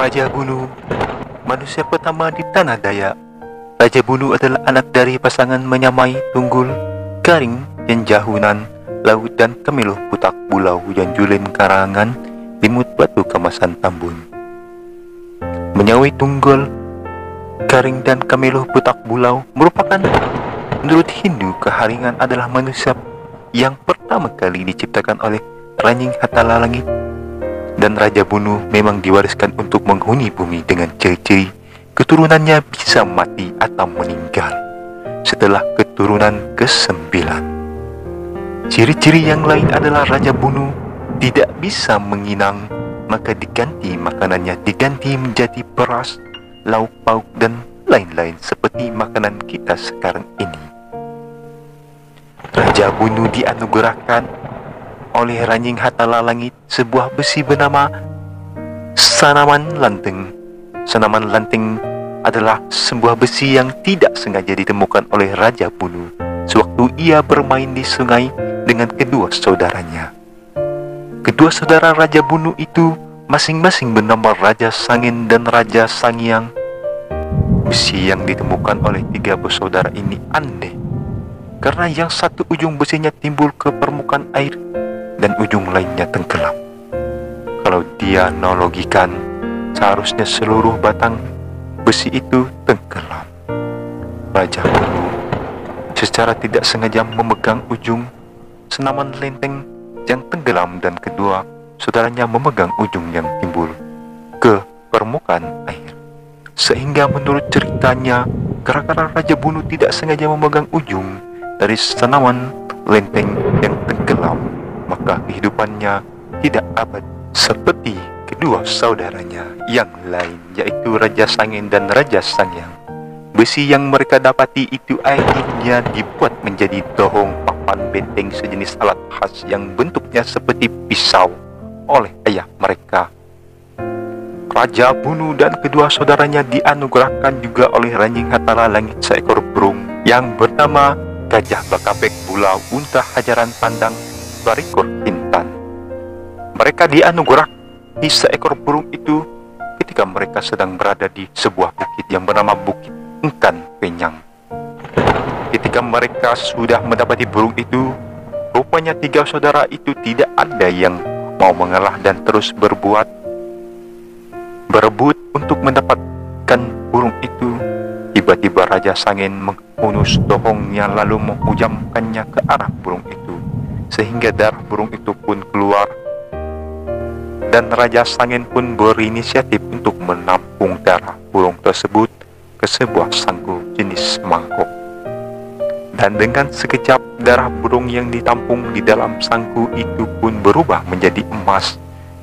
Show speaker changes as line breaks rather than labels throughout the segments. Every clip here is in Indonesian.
Raja Bunu, manusia pertama di tanah Dayak. Raja Bunu adalah anak dari pasangan menyamai Tunggul, Garing, dan Jahunan, Laut dan Kemeluh Putak Bulau yang Julin Karangan, Limut Batu Kemasan Tambun. Menyamai Tunggul, Garing, dan Kemeluh Putak Bulau merupakan, menurut Hindu, keharingan adalah manusia yang pertama kali diciptakan oleh Ranying Hatala Langit. Dan Raja Bunu memang diwariskan untuk menghuni bumi dengan ciri-ciri keturunannya bisa mati atau meninggal setelah keturunan ke-9. Ciri-ciri yang lain adalah Raja Bunu tidak bisa menginang, maka diganti makanannya diganti menjadi beras, lauk pauk, dan lain-lain seperti makanan kita sekarang ini. Raja Bunu dianugerahkan oleh Ranying Hatala Langit sebuah besi bernama Sanaman Lanteng. Sanaman Lanteng adalah sebuah besi yang tidak sengaja ditemukan oleh Raja Bunu sewaktu ia bermain di sungai dengan kedua saudaranya. Kedua saudara Raja Bunu itu masing-masing bernama Raja Sangin dan Raja Sangyang. Besi yang ditemukan oleh tiga bersaudara ini aneh, karena yang satu ujung besinya timbul ke permukaan air dan ujung lainnya tenggelam. Kalau dianalogikan, seharusnya seluruh batang besi itu tenggelam. Raja Bunu secara tidak sengaja memegang ujung senaman lenteng yang tenggelam dan kedua saudaranya memegang ujung yang timbul ke permukaan air. Sehingga menurut ceritanya, gara-gara Raja Bunu tidak sengaja memegang ujung dari senaman lenteng yang tenggelam, maka kehidupannya tidak abad seperti kedua saudaranya yang lain, yaitu Raja Sangin dan Raja Sangyang. Besi yang mereka dapati itu akhirnya dibuat menjadi dohong, papan, benteng, sejenis alat khas yang bentuknya seperti pisau oleh ayah mereka. Raja Bunu dan kedua saudaranya dianugerahkan juga oleh Ranying Hatala Langit seekor burung yang bernama Gajah Bakapek Bulau Unta Hajaran Pandang Barikor Intan. Mereka dianugerahkan seekor burung itu ketika mereka sedang berada di sebuah bukit yang bernama Bukit Engkan Penyang. Ketika mereka sudah mendapati burung itu, rupanya tiga saudara itu tidak ada yang mau mengalah dan terus berebut untuk mendapatkan burung itu. Tiba-tiba Raja Sangin menghunus dohongnya lalu menghujamkannya ke arah burung itu, sehingga darah burung itu pun keluar, dan Raja Sangin pun berinisiatif untuk menampung darah burung tersebut ke sebuah sanggu jenis mangkok. Dan dengan sekejap darah burung yang ditampung di dalam sanggu itu pun berubah menjadi emas,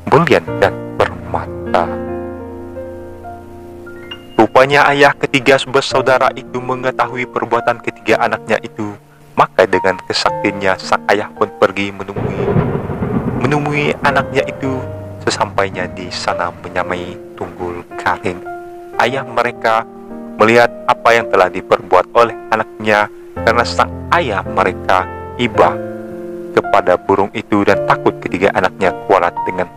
berlian, dan permata. Rupanya ayah ketiga bersaudara itu mengetahui perbuatan ketiga anaknya itu. Maka dengan kesaktiannya sang ayah pun pergi menemui anaknya itu. Sesampainya di sana menyamai Tunggul Garing, ayah mereka melihat apa yang telah diperbuat oleh anaknya, karena sang ayah mereka iba kepada burung itu dan takut ketiga anaknya kualat dengan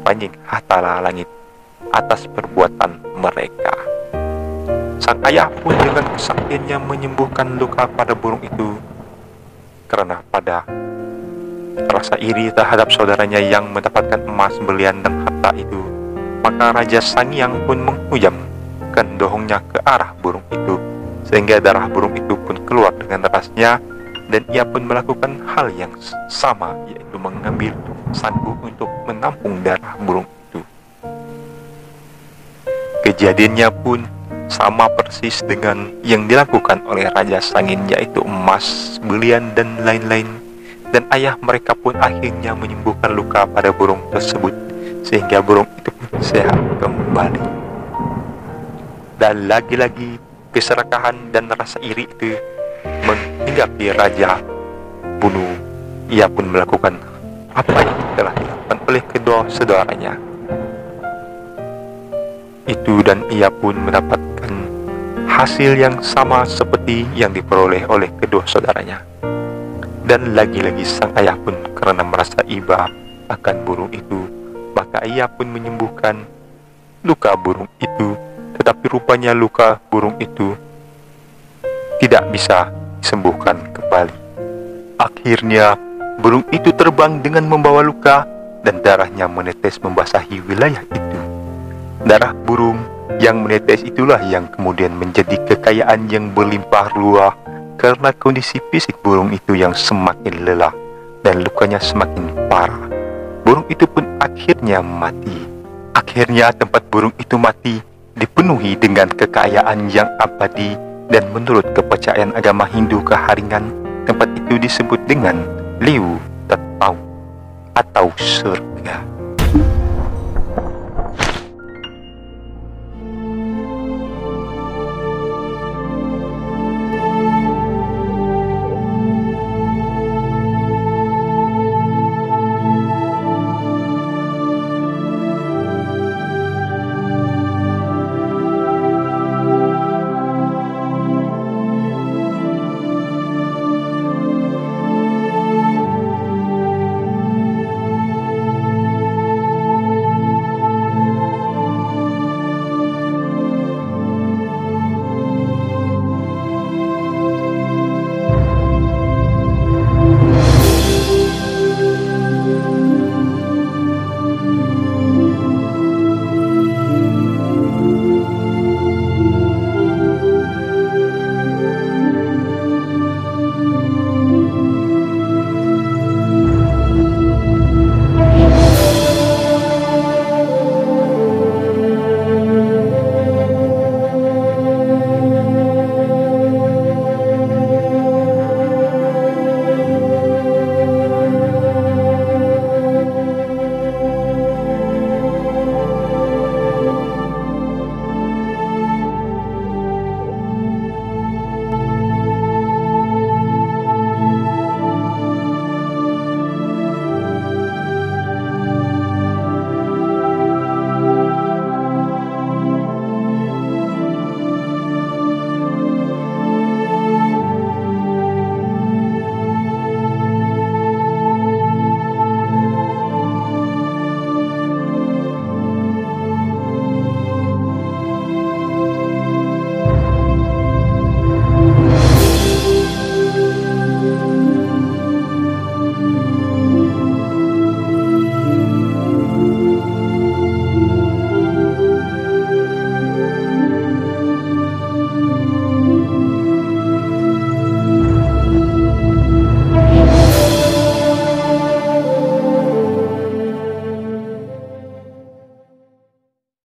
Ranying Hatala Langit atas perbuatan mereka. Sang ayah pun dengan kesaktiannya menyembuhkan luka pada burung itu, karena pada rasa iri terhadap saudaranya yang mendapatkan emas, berlian, dan harta itu, maka Raja Sangyang pun menghujamkan dohongnya ke arah burung itu, sehingga darah burung itu pun keluar dengan derasnya, dan ia pun melakukan hal yang sama, yaitu mengambil sanggu untuk menampung darah burung itu. Kejadiannya pun sama persis dengan yang dilakukan oleh Raja Sangin, yaitu emas, berlian, dan lain-lain. Dan ayah mereka pun akhirnya menyembuhkan luka pada burung tersebut, sehingga burung itu pun sehat kembali. Dan lagi-lagi keserakahan dan rasa iri itu menghinggapi Raja Bunu. Ia pun melakukan apa yang telah dilakukan oleh kedua saudaranya itu, dan ia pun mendapatkan hasil yang sama seperti yang diperoleh oleh kedua saudaranya. Dan lagi-lagi sang ayah pun karena merasa iba akan burung itu, maka ia pun menyembuhkan luka burung itu, tetapi rupanya luka burung itu tidak bisa disembuhkan kembali. Akhirnya, burung itu terbang dengan membawa luka dan darahnya menetes membasahi wilayah itu. Darah burung yang menetes itulah yang kemudian menjadi kekayaan yang berlimpah ruah karena kondisi fisik burung itu yang semakin lelah dan lukanya semakin parah. Burung itu pun akhirnya mati. Akhirnya tempat burung itu mati dipenuhi dengan kekayaan yang abadi, dan menurut kepercayaan agama Hindu Keharingan, tempat itu disebut dengan Liu Tatau atau surga.